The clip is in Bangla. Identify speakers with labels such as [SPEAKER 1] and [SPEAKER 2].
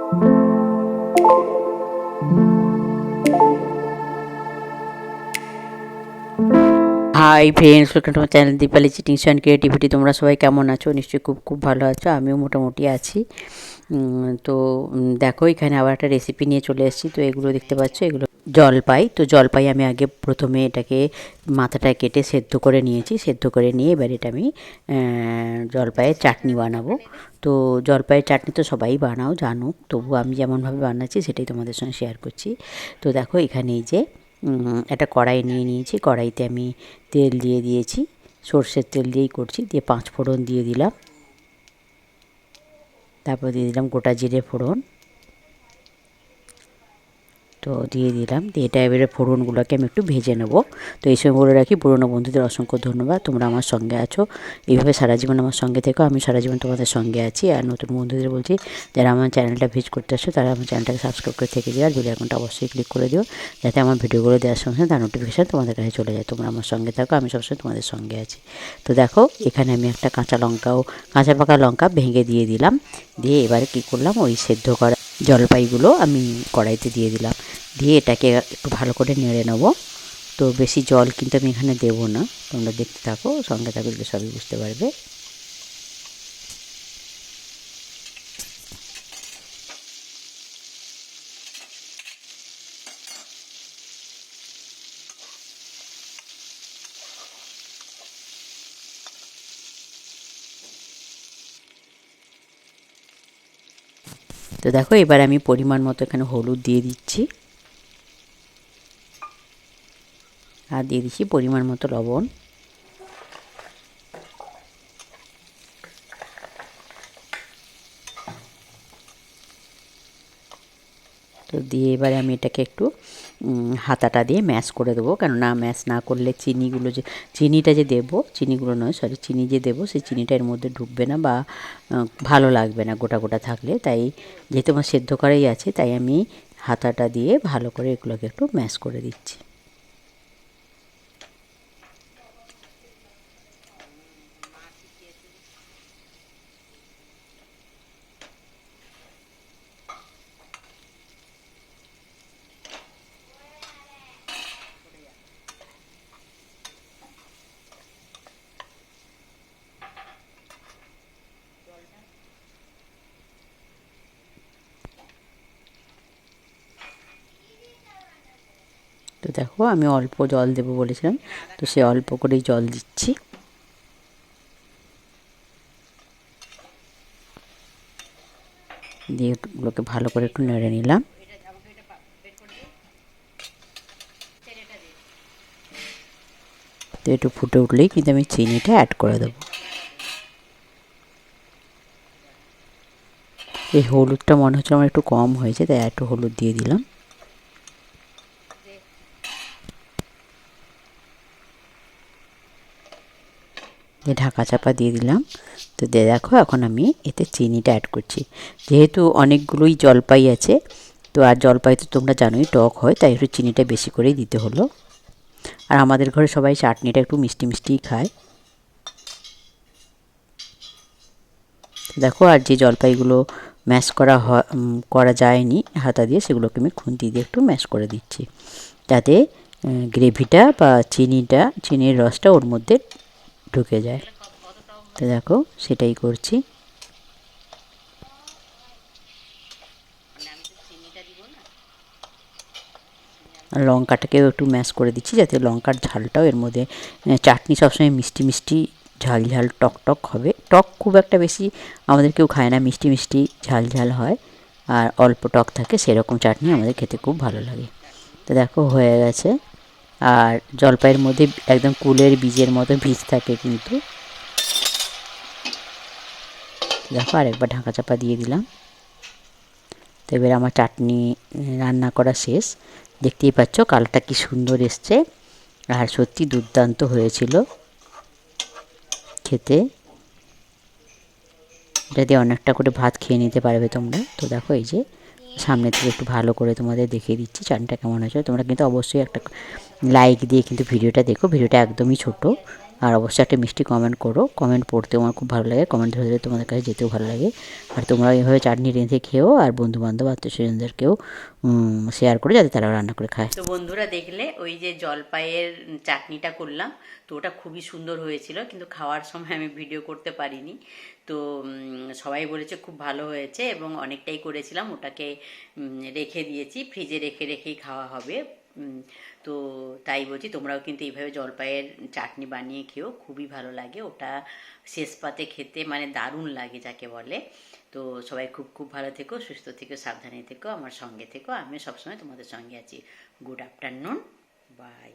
[SPEAKER 1] High friends, welcome to my channel Dipali চিটিংস অ্যান্ড ক্রিয়েটিভিটি। তোমরা সবাই কেমন আছো? নিশ্চয়ই খুব খুব ভালো আছো। আমিও মোটামুটি আছি। তো দেখো, এখানে আবার একটা রেসিপি নিয়ে চলে এসেছি। তো এগুলো দেখতে পাচ্ছ, এগুলো জলপাই। তো জলপাই আমি আগে প্রথমে এটাকে মাথাটা কেটে সেদ্ধ করে নিয়েছি। সেদ্ধ করে নিয়ে এবার এটা আমি জলপাইয়ের চাটনি বানাবো। তো জলপাইয়ের চাটনি তো সবাই বানাও, জানো, তবু আমি যেমনভাবে বানাচ্ছি সেটাই তোমাদের সঙ্গে শেয়ার করছি। তো দেখো, এখানে এই যে একটা কড়াই নিয়ে নিয়েছি। কড়াইতে আমি তেল দিয়ে দিয়েছি, সর্ষের তেল দিয়েই করছি। দিয়ে 5 ফোড়ন দিয়ে দিলাম। তারপর দিয়ে দিলাম গোটা জিরে ফোড়ন। তো দিয়ে দিলাম। দিয়ে এটা এবারে ফোড়নগুলোকে আমি একটু ভেজে নেব। তো এই সময় বলে রাখি, পুরনো বন্ধুদের অসংখ্য ধন্যবাদ, তোমরা আমার সঙ্গে আছো। এইভাবে সারা জীবন আমার সঙ্গে থেকো, আমি সারা জীবন তোমাদের সঙ্গে আছি। আর নতুন বন্ধুদের বলছি, যারা আমার চ্যানেলটা ভিজিট করতে আসছো তারা আমার চ্যানেলটাকে সাবস্ক্রাইব করে থেকে দিও। আর বেল আইকনটা অবশ্যই ক্লিক করে দিও, যাতে আমার ভিডিওগুলো দেওয়ার সঙ্গে তার নোটিফিকেশান তোমাদের কাছে চলে যায়। তোমরা আমার সঙ্গে থাকো, আমি সবসময় তোমাদের সঙ্গে আছি। তো দেখো, এখানে আমি একটা কাঁচা পাকা লঙ্কা ভেঙে দিয়ে দিলাম। দিয়ে এবারে কী করলাম, ওই সেদ্ধ করা জলপাইগুলো আমি কড়াইতে দিয়ে দিলাম। দিয়ে এটাকে একটু ভালো করে নেড়ে নেব। তো বেশি জল কিন্তু আমি এখানে দেবো না, তোমরা দেখতে থাকো, সঙ্গে থাকলে সবই বুঝতে পারবে। তো দেখো, এবার আমি পরিমাণ মতো এখানে হলুদ দিয়ে দিচ্ছি, আর দিয়ে দিচ্ছি পরিমাণ মতো লবণ। তো দিয়ে এবারে আমি এটাকে একটু হাতাটা দিয়ে ম্যাশ করে দেবো, কেননা ম্যাশ না করলে চিনিটা যে দেবো, চিনিগুলো নয়, সরি, চিনি যে দেবো সেই চিনিটা এর মধ্যে ঢুকবে না বা ভালো লাগবে না গোটা গোটা থাকলে। তাই যেহেতু আমার সেদ্ধ করাই আছে, তাই আমি হাতাটা দিয়ে ভালো করে এগুলোকে একটু ম্যাশ করে দিচ্ছি। তো দেখো, আমি অল্প জল দেবো বলেছিলাম, তো সে অল্প করেই জল দিচ্ছি। দিয়ে এগুলোকে ভালো করে একটু নেড়ে নিলাম। তো একটু ফুটে উঠলেই কিন্তু আমি চিনিটা অ্যাড করে দেবো। এই হলুদটা মনে হচ্ছে আমার একটু কম হয়েছে, তাই একটু হলুদ দিয়ে দিলাম। দিয়ে ঢাকা চাপা দিয়ে দিলাম। তো দেখো, এখন আমি এতে চিনিটা অ্যাড করছি। যেহেতু অনেকগুলোই জলপাই আছে, তো আর জলপাই তো তোমরা জানোই টক হয়, তাই একটু চিনিটা বেশি করেই দিতে হলো। আর আমাদের ঘরে সবাই চাটনিটা একটু মিষ্টি মিষ্টিই খায়। দেখো, আর যে জলপাইগুলো ম্যাশ করা যায়নি হাতা দিয়ে, সেগুলোকে আমি খুন্তি দিয়ে একটু ম্যাশ করে দিচ্ছি, যাতে গ্রেভিটা বা চিনির রসটা ওর মধ্যে ঢুকে যায়। তো দেখো, সেটাই করছি। আর লঙ্কাটাকেও একটু ম্যাশ করে দিচ্ছি, যাতে লঙ্কার ঝালটাও এর মধ্যে, চাটনি সবসময় মিষ্টি মিষ্টি ঝাল ঝাল টক টক হবে। টক খুব একটা বেশি আমাদের কেউ খায় না, মিষ্টি মিষ্টি ঝাল ঝাল হয়, আর অল্প টক থাকে, সেরকম চাটনি আমাদের খেতে খুব ভালো লাগে। তো দেখো, হয়ে গেছে। আর জলপাইয়ের মধ্যে একদম কুলের বীজের মতো বীজ থাকে কিন্তু। দেখো, আরেকবার ঢাকা চাপা দিয়ে দিলাম। তো এবার আমার চাটনি রান্না করা শেষ। দেখতেই পাচ্ছ কালারটা কি সুন্দর এসছে, আর সত্যি দুর্দান্ত হয়েছিল খেতে। এটা দিয়ে অনেকটা করে ভাত খেয়ে নিতে পারবে তোমরা। তো দেখো, এই যে সামনে থেকে একটু ভালো করে তোমাদের দেখিয়ে দিচ্ছি চাটনিটা কেমন হয়েছে। তোমরা কিন্তু অবশ্যই একটা লাইক দিয়ে কিন্তু ভিডিওটা দেখো, ভিডিওটা একদমই ছোট, আর অবশ্যই একটা মিষ্টি কমেন্ট করো, কমেন্ট পড়তেও আমার খুব ভালো লাগে, কমেন্ট ধরে ধরে তোমাদের কাছে যেতেও ভালো লাগে। আর তোমরা এইভাবে চাটনি রেঁধে খেও, আর বন্ধুবান্ধব আত্মীয় স্বজনদেরকেও শেয়ার করে যাতে তারাও রান্না করে খায়। তো বন্ধুরা দেখলে ওই যে জলপাইয়ের চাটনিটা করলাম, তো ওটা খুবই সুন্দর হয়েছিল, কিন্তু খাওয়ার সময় আমি ভিডিও করতে পারিনি। তো সবাই বলেছে খুব ভালো হয়েছে, এবং অনেকটাই করেছিলাম, ওটাকে রেখে দিয়েছি, ফ্রিজে রেখে রেখেই খাওয়া হবে। তো তাই বলছি, তোমরাও কিন্তু এইভাবে জলপাইয়ের চাটনি বানিয়ে খেও, খুবই ভালো লাগে ওটা, শেষ পাতে খেতে মানে দারুণ লাগে যাকে বলে। তো সবাই খুব খুব ভালো থেকো, সুস্থ থেকো, সাবধানে থেকো, আমার সঙ্গে থেকো, আমি সবসময় তোমাদের সঙ্গে আছি। Good afternoon, by.